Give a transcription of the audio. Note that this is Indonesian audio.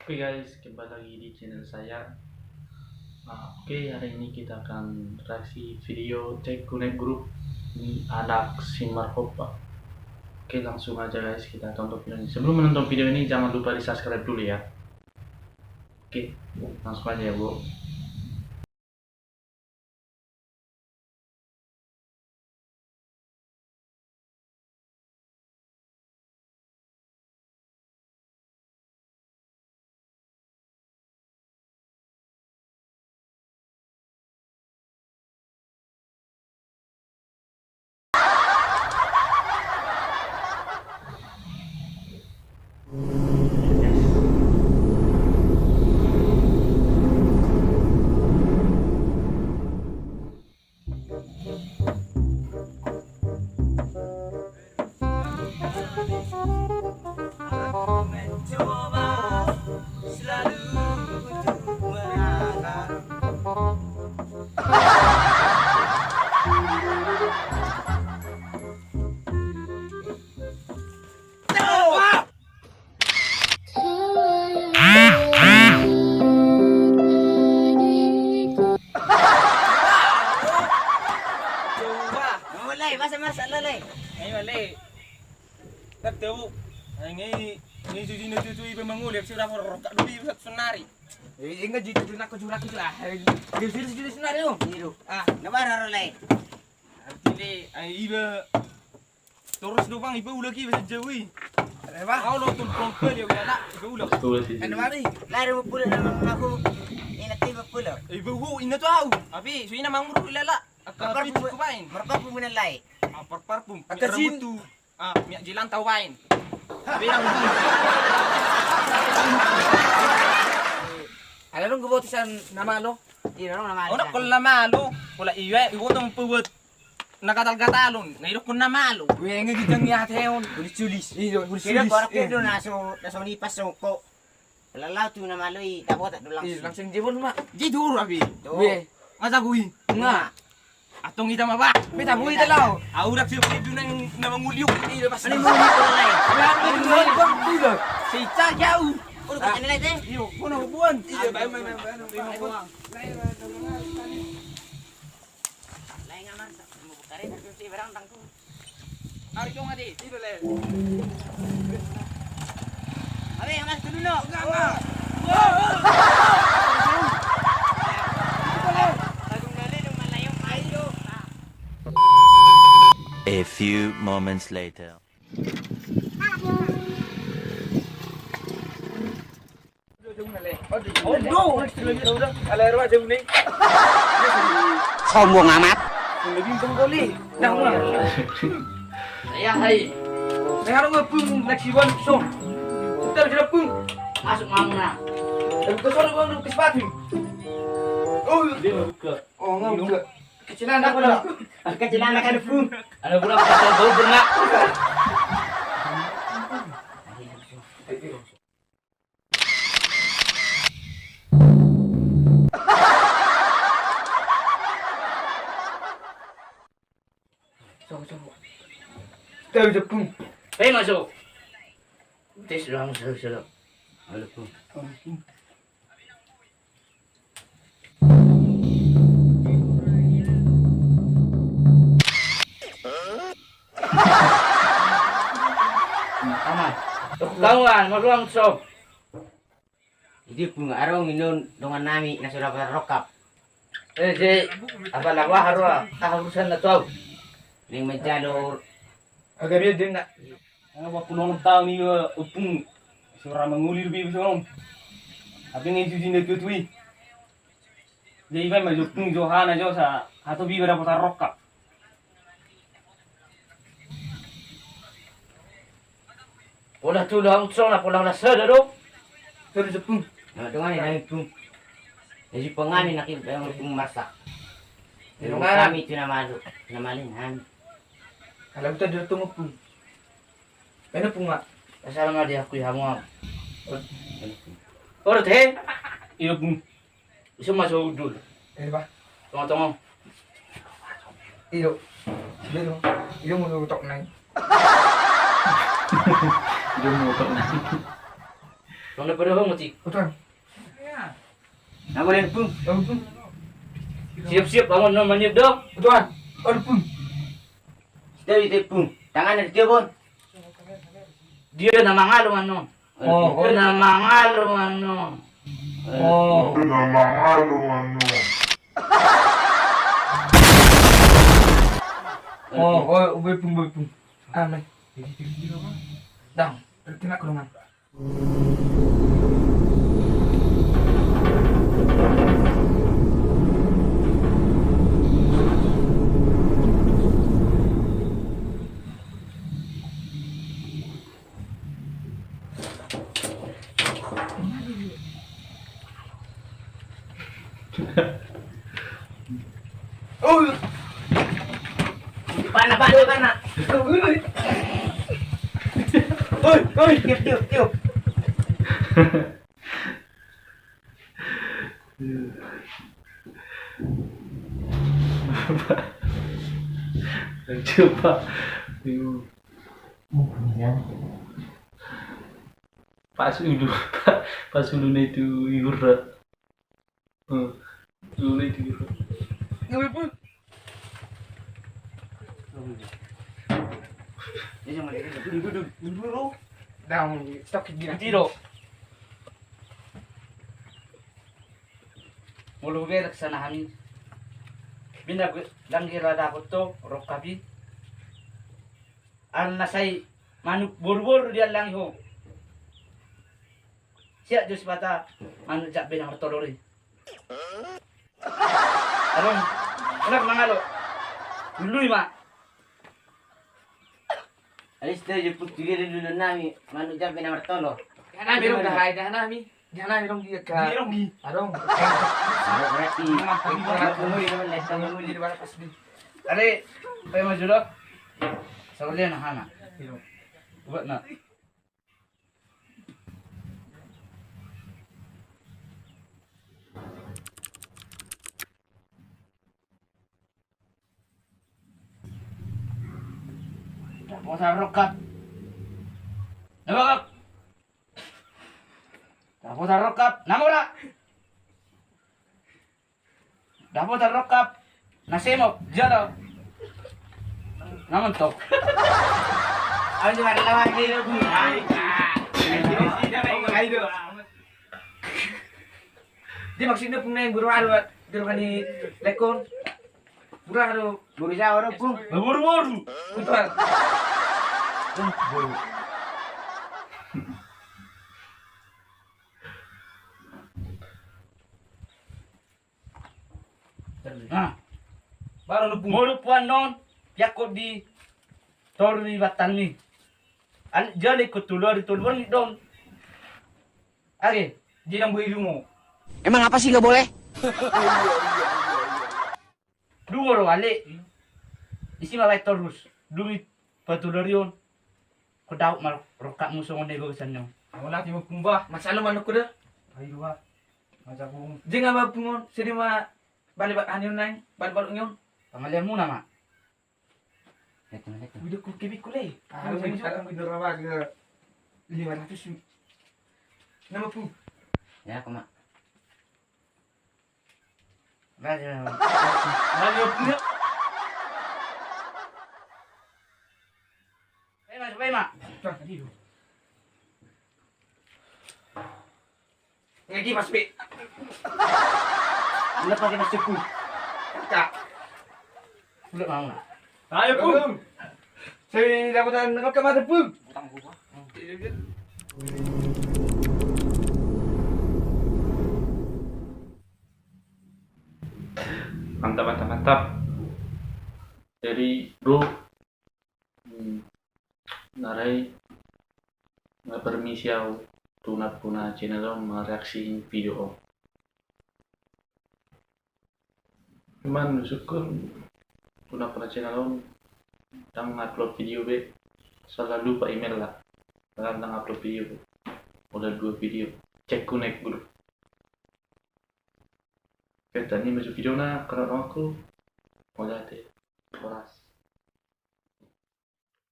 Oke guys, kembali lagi di channel saya. Oke, hari ini kita akan reaksi video Cek Connect Group ini anak Simarhop. Oke, langsung aja guys kita tonton video ini. Sebelum menonton video ini jangan lupa di subscribe dulu ya. Oke, langsung aja ya bro. Mencoba selalu untuk menang. Coba. Mulai masa-masa lalai. Ngayon mali. Nagtawo. Ay ngayon susi na tutuwi pa mangulit sila ko roka dubi sa sunari. Eh enggak jitu dulu aku jurak itu lah. Dia sudah sebenarnya dong. Gitu. Nabar lalai. Artile ay iba terus dupang iba ulagi sa jawi. Apa? Ako lo tulpong ko yo wala iba ulag. Betul sih. Ano mari? Lari mo pula naman ako. Inati mo pula. Iba ho ina to au. Abi suina manguru ilala. Akapit ko pain. Mereka pun menelai. Parpum. Akasin. Tu. Miak jilang tau pain. Bilang Alam nung gubotisan nama lo. Iya nung nama. Ono kula malo, kula iwe, iwo tong puwet. Nakatal-katalon, nairok ko na malo. Gue nga gitang yateon. Bulis-bulis. Iya, bulis-bulis. Kira parang kaya naso lipas ko. Lalaw tu nama lo tapos tak dulang. Iya, langsung jebon mak. Di duro abi. Gue. Masa gui. Nga. Atong ita maba. Beta bui talaw. Aurak si pwede nang namangulyok. Iya, pas. Ano mo ni lalai? Ano mo ni pula? Si Cha jauh. Udah kau nilai teh? Iyo, kuno hubuan. Iya, bae bae bae. Lain ngaman. Mau bukare si barang tangku. Ari ko ngadi, dito le. Abe, mas dulu no. A few moments later. Oh, alero aja nih. Sombong amat. Lebih tongkoli. Nah, Saya hai. sekarang gue pun naksiwan so. Kita bisa pun. Masuk mana? Ke sono gue ke sepatu. Oh, dia buka. Oh, enggak buka. Kecilan aku dah. Kecilan anak ada pun. Ada budak kacau bau benak. Kita bisa pun. Hei masuk. Tes sudah masuk sudah. Halo pun. Aman. Kawan, mau ruang so. Jadi pun arong inon dengan nami na sudah rokap. Je, apa lawa harwa kaharusan na to. Ning menjalur Agak dia dia nak. Waktu nong tahu ni upung seorang mengulir bi seorang. Apa yang itu jinak tu tui. Jadi kan maju pung Johana jo sa atau bi berapa tarokap. pola tulang so na pola na sada do. Terus sepung. Nah, dengan ini pun. Jadi pengani nak yang pun masak. Pero Ngaran. kami itu namalinhan. Kalau kita dia tunggu pung. Mana pung mak? Asal nga di aku hamo. Oro teh, Iya pung. iso masuk dul. Eh ba? Tunggu-tunggu. Iyo. Iyo mau nutok nai. Dia mau Tong na pada mo cik. Tuan. Nak boleh pun. Pung. Siap-siap bangun no manyep dong. Tuan. Pung. Dari tepung. Tangan ada dia pun. Dia nama ngalo ano. Oh, Dia nama ngalo ano. Oh. Oh, pung. Ah, mai. Dang, tengah kulungan. Oh, Pana. oi, tiup. Coba. Pas ulu itu iurat. Ulu itu iurat. Ngapain pun? Duduk. Dang, stok gini. Tiro. Mulu berak sana kami. Bina lang rada ko to rokabi. An nasay manuk bor dia lang ho. Siya Diyos bata manuk jak binang tolori. Aron, anak mangalo. Dului ma. Alis tayo yung pagtigil dulu nami manuk jak binang tolor. Jangan bilang dah, jangan bilang dia ka. Birong gi. Arong. Berarti Umuri naman na isang umuri di ba pas di. Are, kayo majulo? Sa uli na hana. Buat na. Tapos sa rokat. Nabakak! Tapos sa rokat. Namura! Tapos sa rokat. Nasimok. Diyan o. Naman to. Ano yung malalaman nila? Ay ka! Di maksudnya punya guru alu guru kani lekon. Guru alu Buri sa orang pun. buru-buru. Betul. Ah, Baru lu pung. mulu puan non. Yakot di Tori Batan ni. An jali ko tulor ni don. Age, Dia yang beri ilmu. Emang apa sih nggak boleh? dua ro ale. Isi mawai terus. Dumi patulor yon. Ko daw mal rokak muso ngone go sanyo. Wala ti mo pumba. Masalah manuk ko dah. Ay duwa. Maja ko Dia ngapa pungon? Sini ma balik anil nang balik nyon. pangalian mo na ma. Ito. Udah ku kibik ku leh. Ah, Sekarang bener apa ke 500. Nama pung. Ya, koma. Raja. Lagi punya. Baik, Mak. Tuan tadi tu. Ngaji mas P. Ulat pakai nasi pun. Kak. Ulat mau nak? Ayo pung. Saya dapat nak ke mana pung? Utang gua. Mantap. Jadi bro, narai nggak permisi aku tunat puna channel om mereaksi video om. Cuman syukur tunat puna channel om tang upload video be selalu lupa email lah. Tang upload video be. Udah 2 video. Cek connect grup. Kita ini masuk video na karena aku mau lihat horas